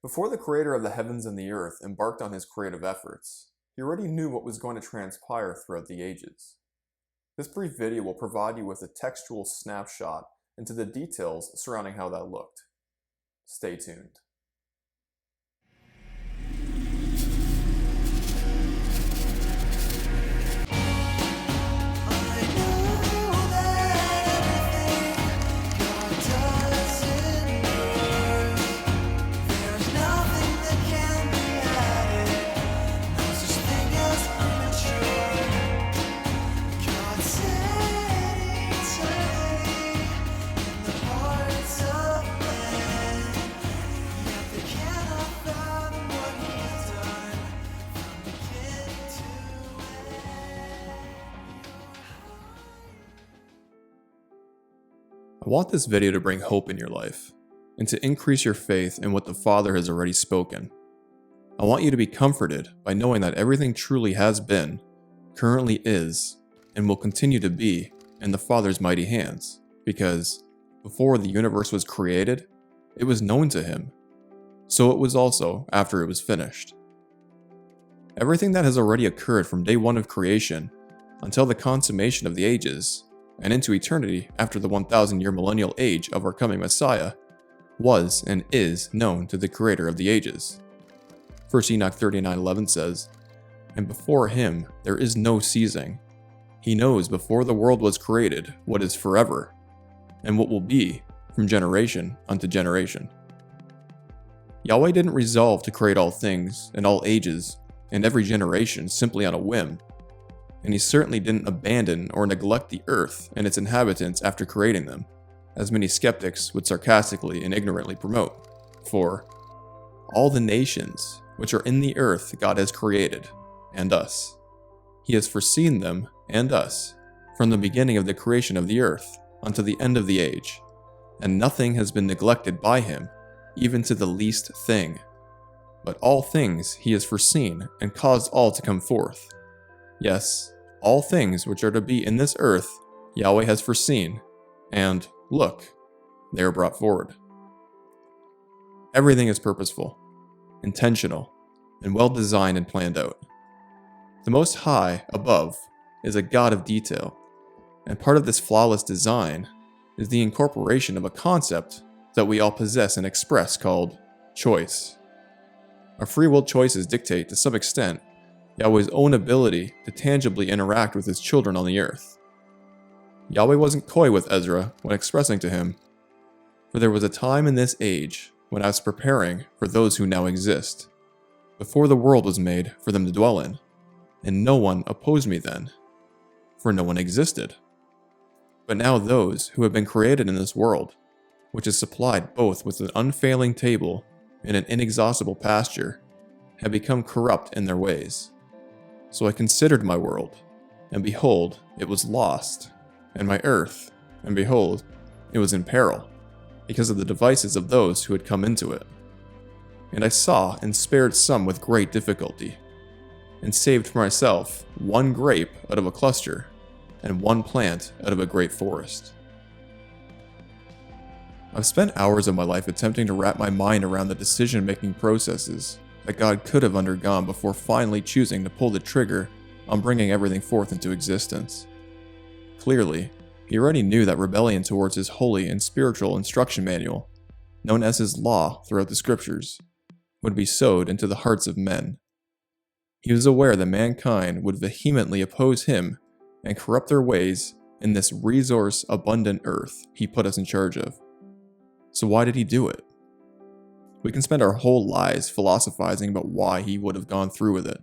Before the creator of the heavens and the earth embarked on his creative efforts, he already knew what was going to transpire throughout the ages. This brief video will provide you with a textual snapshot into the details surrounding how that looked. Stay tuned. I want this video to bring hope in your life, and to increase your faith in what the Father has already spoken. I want you to be comforted by knowing that everything truly has been, currently is, and will continue to be in the Father's mighty hands, because before the universe was created, it was known to Him. So it was also after it was finished. Everything that has already occurred from day one of creation until the consummation of the ages, and into eternity after the 1,000-year millennial age of our coming Messiah, was and is known to the Creator of the ages. 1 Enoch 39:11 says, "And before Him there is no ceasing. He knows before the world was created what is forever, and what will be from generation unto generation." Yahweh didn't resolve to create all things in all ages and every generation simply on a whim. And He certainly didn't abandon or neglect the earth and its inhabitants after creating them, as many skeptics would sarcastically and ignorantly promote. For all the nations which are in the earth God has created, and us. He has foreseen them and us from the beginning of the creation of the earth unto the end of the age, and nothing has been neglected by Him, even to the least thing. But all things He has foreseen and caused all to come forth. Yes, all things which are to be in this earth, Yahweh has foreseen, and, look, they are brought forward. Everything is purposeful, intentional, and well designed and planned out. The Most High, above, is a God of detail, and part of this flawless design is the incorporation of a concept that we all possess and express called choice. Our free will choices dictate, to some extent, Yahweh's own ability to tangibly interact with His children on the earth. Yahweh wasn't coy with Ezra when expressing to him, "For there was a time in this age when I was preparing for those who now exist, before the world was made for them to dwell in, and no one opposed me then, for no one existed. But now those who have been created in this world, which is supplied both with an unfailing table and an inexhaustible pasture, have become corrupt in their ways. So I considered my world, and behold, it was lost, and my earth, and behold, it was in peril, because of the devices of those who had come into it. And I saw and spared some with great difficulty, and saved for myself one grape out of a cluster, and one plant out of a great forest." I've spent hours of my life attempting to wrap my mind around the decision-making processes that God could have undergone before finally choosing to pull the trigger on bringing everything forth into existence. Clearly, He already knew that rebellion towards His holy and spiritual instruction manual, known as His law throughout the scriptures, would be sowed into the hearts of men. He was aware that mankind would vehemently oppose Him and corrupt their ways in this resource-abundant earth He put us in charge of. So why did He do it? We can spend our whole lives philosophizing about why He would have gone through with it,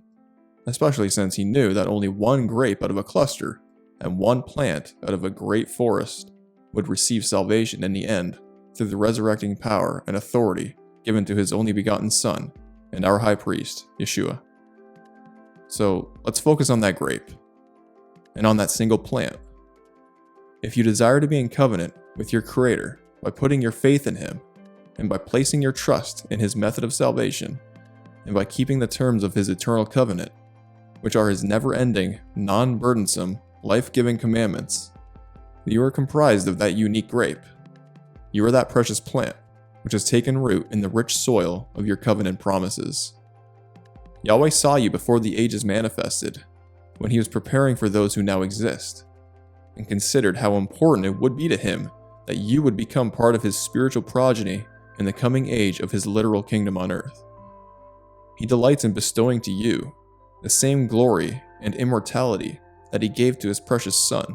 especially since He knew that only one grape out of a cluster and one plant out of a great forest would receive salvation in the end through the resurrecting power and authority given to His only begotten Son and our high priest, Yeshua. So let's focus on that grape, and on that single plant. If you desire to be in covenant with your Creator by putting your faith in Him, and by placing your trust in His method of salvation, and by keeping the terms of His eternal covenant, which are His never-ending, non-burdensome, life-giving commandments, you are comprised of that unique grape. You are that precious plant, which has taken root in the rich soil of your covenant promises. Yahweh saw you before the ages manifested, when he was preparing for those who now exist, and considered how important it would be to him that you would become part of his spiritual progeny in the coming age of his literal kingdom on earth. He delights in bestowing to you the same glory and immortality that he gave to his precious Son,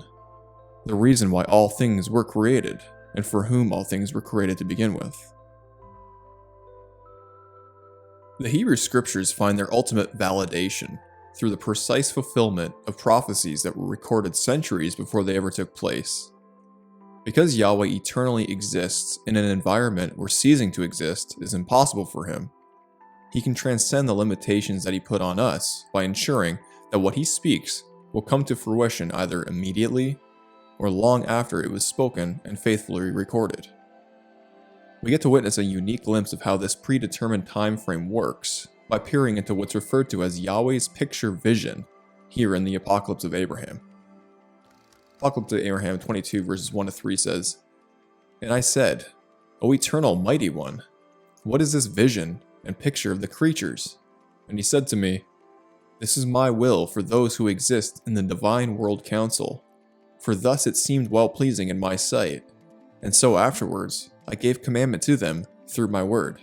the reason why all things were created, and for whom all things were created to begin with. The Hebrew Scriptures find their ultimate validation through the precise fulfillment of prophecies that were recorded centuries before they ever took place. Because Yahweh eternally exists in an environment where ceasing to exist is impossible for him, he can transcend the limitations that he put on us by ensuring that what he speaks will come to fruition either immediately or long after it was spoken and faithfully recorded. We get to witness a unique glimpse of how this predetermined time frame works by peering into what's referred to as Yahweh's picture vision here in the Apocalypse of Abraham. Apocalypse of Abraham 22 verses 1-3 says, "And I said, O eternal mighty one, what is this vision and picture of the creatures? And he said to me, This is my will for those who exist in the divine world council, for thus it seemed well-pleasing in my sight, and so afterwards I gave commandment to them through my word.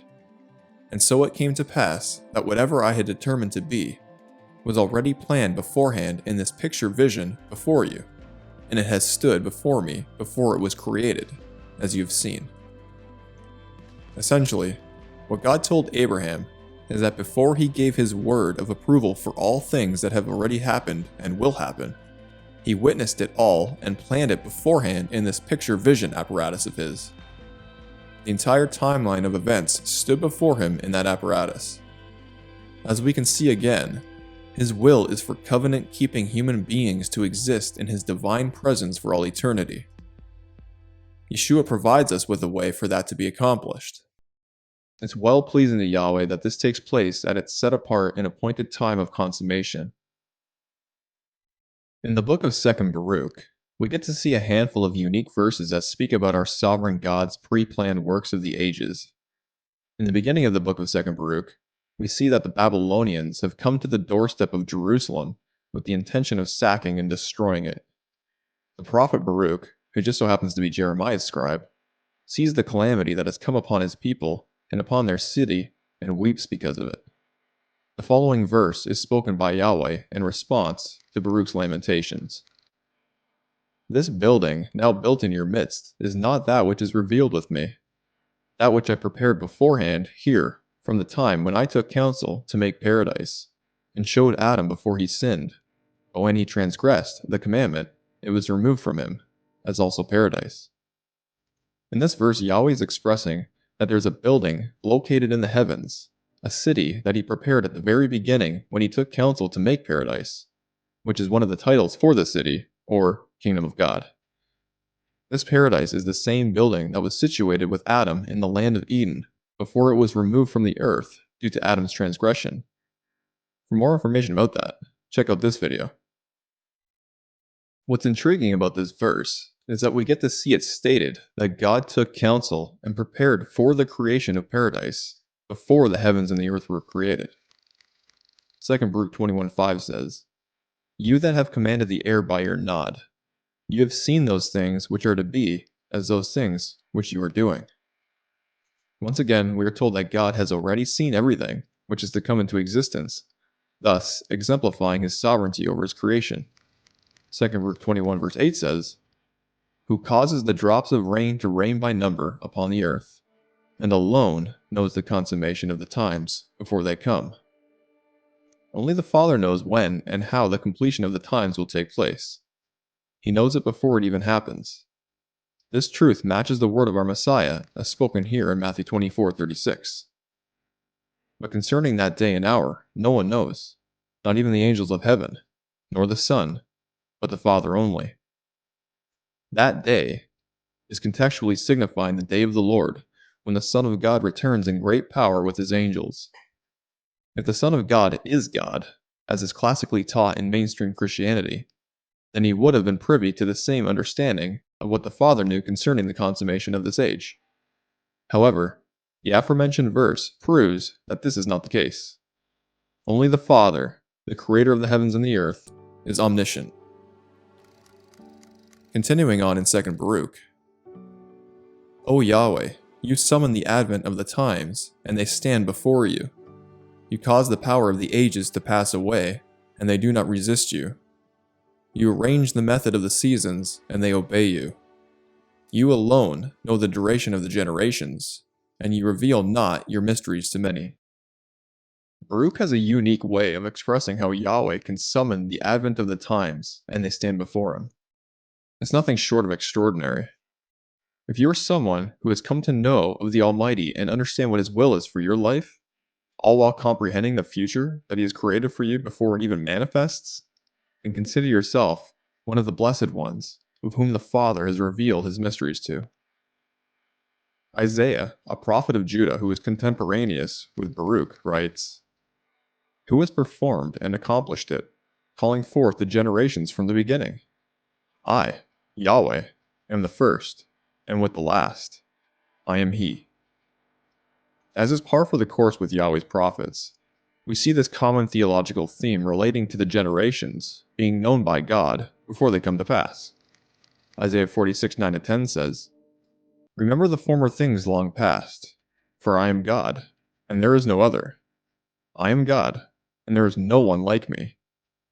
And so it came to pass that whatever I had determined to be was already planned beforehand in this picture vision before you, and it has stood before me before it was created, as you have seen." Essentially, what God told Abraham is that before he gave his word of approval for all things that have already happened and will happen, he witnessed it all and planned it beforehand in this picture vision apparatus of his. The entire timeline of events stood before him in that apparatus. As we can see again, his will is for covenant-keeping human beings to exist in his divine presence for all eternity. Yeshua provides us with a way for that to be accomplished. It's well-pleasing to Yahweh that this takes place at its set-apart and appointed time of consummation. In the book of 2nd Baruch, we get to see a handful of unique verses that speak about our sovereign God's pre-planned works of the ages. In the beginning of the book of 2nd Baruch, we see that the Babylonians have come to the doorstep of Jerusalem with the intention of sacking and destroying it. The prophet Baruch, who just so happens to be Jeremiah's scribe, sees the calamity that has come upon his people and upon their city and weeps because of it. The following verse is spoken by Yahweh in response to Baruch's lamentations. "This building, now built in your midst, is not that which is revealed with me, that which I prepared beforehand here, from the time when I took counsel to make paradise, and showed Adam before he sinned. But when he transgressed the commandment, it was removed from him, as also paradise." In this verse, Yahweh is expressing that there's a building located in the heavens, a city that he prepared at the very beginning when he took counsel to make paradise, which is one of the titles for the city, or Kingdom of God. This paradise is the same building that was situated with Adam in the land of Eden before it was removed from the earth due to Adam's transgression. For more information about that, check out this video. What's intriguing about this verse is that we get to see it stated that God took counsel and prepared for the creation of paradise before the heavens and the earth were created. 2nd Baruch 21:5 says, "You that have commanded the air by your nod, you have seen those things which are to be as those things which you are doing." Once again, we are told that God has already seen everything which is to come into existence, thus exemplifying his sovereignty over his creation. 2nd Baruch 21 verse 8 says, "Who causes the drops of rain to rain by number upon the earth, and alone knows the consummation of the times before they come." Only the Father knows when and how the completion of the times will take place. He knows it before it even happens. This truth matches the word of our Messiah as spoken here in Matthew 24:36. "But concerning that day and hour, no one knows, not even the angels of heaven, nor the Son, but the Father only." That day is contextually signifying the day of the Lord, when the Son of God returns in great power with his angels. If the Son of God is God, as is classically taught in mainstream Christianity, then he would have been privy to the same understanding of what the Father knew concerning the consummation of this age. However, The aforementioned verse proves that this is not the case. Only the Father, the creator of the heavens and the earth, is omniscient. Continuing on in 2nd Baruch. O Yahweh, you summon the advent of the times, and they stand before you. You cause the power of the ages to pass away, and they do not resist you. You arrange the method of the seasons, and they obey you. You alone know the duration of the generations, and you reveal not your mysteries to many. Baruch has a unique way of expressing how Yahweh can summon the advent of the times, and they stand before him. It's nothing short of extraordinary. If you are someone who has come to know of the Almighty and understand what His will is for your life, all while comprehending the future that He has created for you before it even manifests, then consider yourself one of the blessed ones with whom the Father has revealed His mysteries to. Isaiah, a prophet of Judah who was contemporaneous with Baruch, writes, "Who has performed and accomplished it, calling forth the generations from the beginning? I, Yahweh, am the first, and with the last, I am He." As is par for the course with Yahweh's prophets, we see this common theological theme relating to the generations being known by God before they come to pass. Isaiah 46:9-10 says, "Remember the former things long past, for I am God, and there is no other. I am God, and there is no one like me,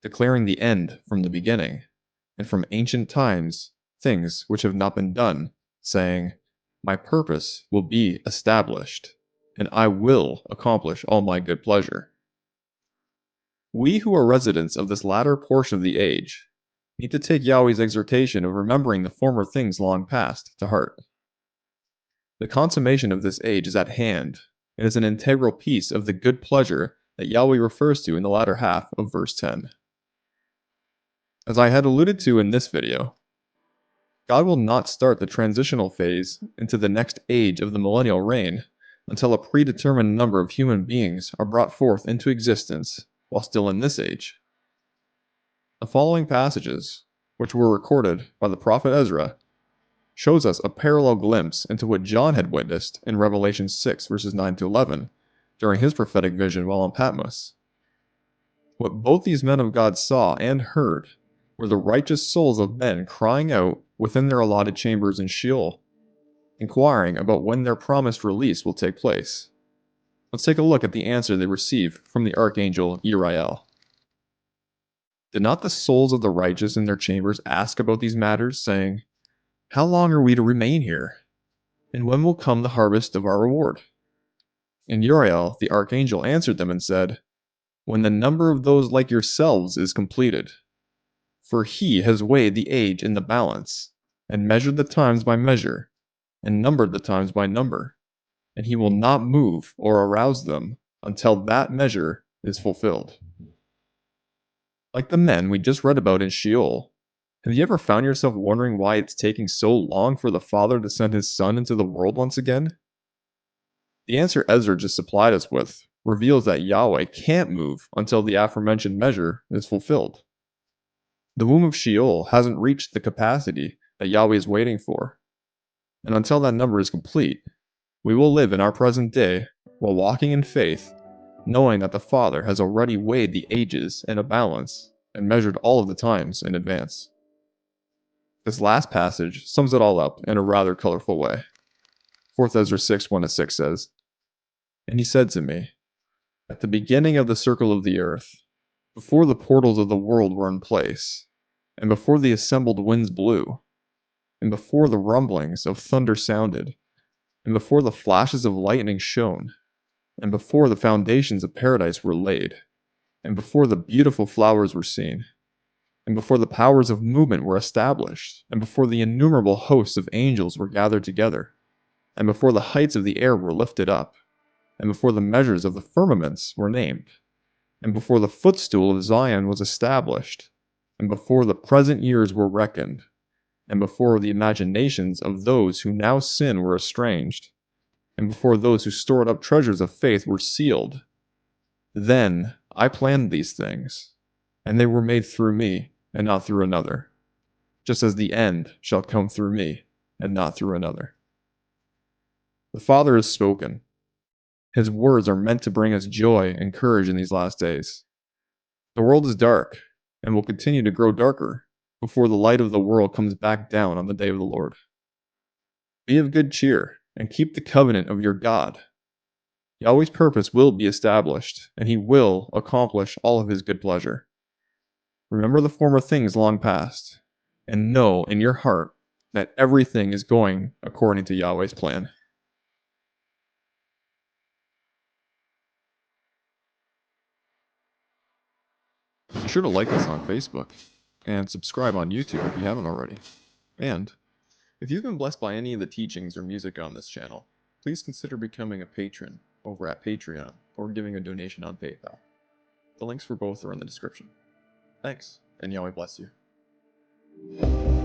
declaring the end from the beginning, and from ancient times things which have not been done, saying, My purpose will be established, and I will accomplish all my good pleasure." We who are residents of this latter portion of the age need to take Yahweh's exhortation of remembering the former things long past to heart. The consummation of this age is at hand, and is an integral piece of the good pleasure that Yahweh refers to in the latter half of verse 10. As I had alluded to in this video, God will not start the transitional phase into the next age of the millennial reign until a predetermined number of human beings are brought forth into existence while still in this age. The following passages, which were recorded by the prophet Ezra, shows us a parallel glimpse into what John had witnessed in Revelation 6 verses 9-11 during his prophetic vision while on Patmos. What both these men of God saw and heard were the righteous souls of men crying out within their allotted chambers in Sheol, inquiring about when their promised release will take place. Let's take a look at the answer they receive from the archangel Uriel. Did not the souls of the righteous in their chambers ask about these matters, saying, "How long are we to remain here? And when will come the harvest of our reward?" And Uriel, the archangel, answered them and said, "When the number of those like yourselves is completed. For he has weighed the age in the balance, and measured the times by measure, and numbered the times by number, and he will not move or arouse them until that measure is fulfilled." Like the men we just read about in Sheol, have you ever found yourself wondering why it's taking so long for the Father to send His Son into the world once again? The answer Ezra just supplied us with reveals that Yahweh can't move until the aforementioned measure is fulfilled. The womb of Sheol hasn't reached the capacity that Yahweh is waiting for, and until that number is complete, we will live in our present day while walking in faith, knowing that the Father has already weighed the ages in a balance and measured all of the times in advance. This last passage sums it all up in a rather colorful way. 4th Ezra 6:1-6 says, "And he said to me, at the beginning of the circle of the earth, before the portals of the world were in place, and before the assembled winds blew, and before the rumblings of thunder sounded, and before the flashes of lightning shone, and before the foundations of paradise were laid, and before the beautiful flowers were seen, and before the powers of movement were established, and before the innumerable hosts of angels were gathered together, and before the heights of the air were lifted up, and before the measures of the firmaments were named, and before the footstool of Zion was established, and before the present years were reckoned, and before the imaginations of those who now sin were estranged, and before those who stored up treasures of faith were sealed. Then I planned these things, and they were made through me, and not through another, just as the end shall come through me, and not through another." The Father has spoken, His words are meant to bring us joy and courage in these last days. The world is dark and will continue to grow darker before the light of the world comes back down on the day of the Lord. Be of good cheer and keep the covenant of your God. Yahweh's purpose will be established, and he will accomplish all of his good pleasure. Remember the former things long past, and know in your heart that everything is going according to Yahweh's plan. Be sure to like us on Facebook, and subscribe on YouTube if you haven't already. And if you've been blessed by any of the teachings or music on this channel, please consider becoming a patron over at Patreon or giving a donation on PayPal. The links for both are in the description. Thanks, and Yahweh bless you.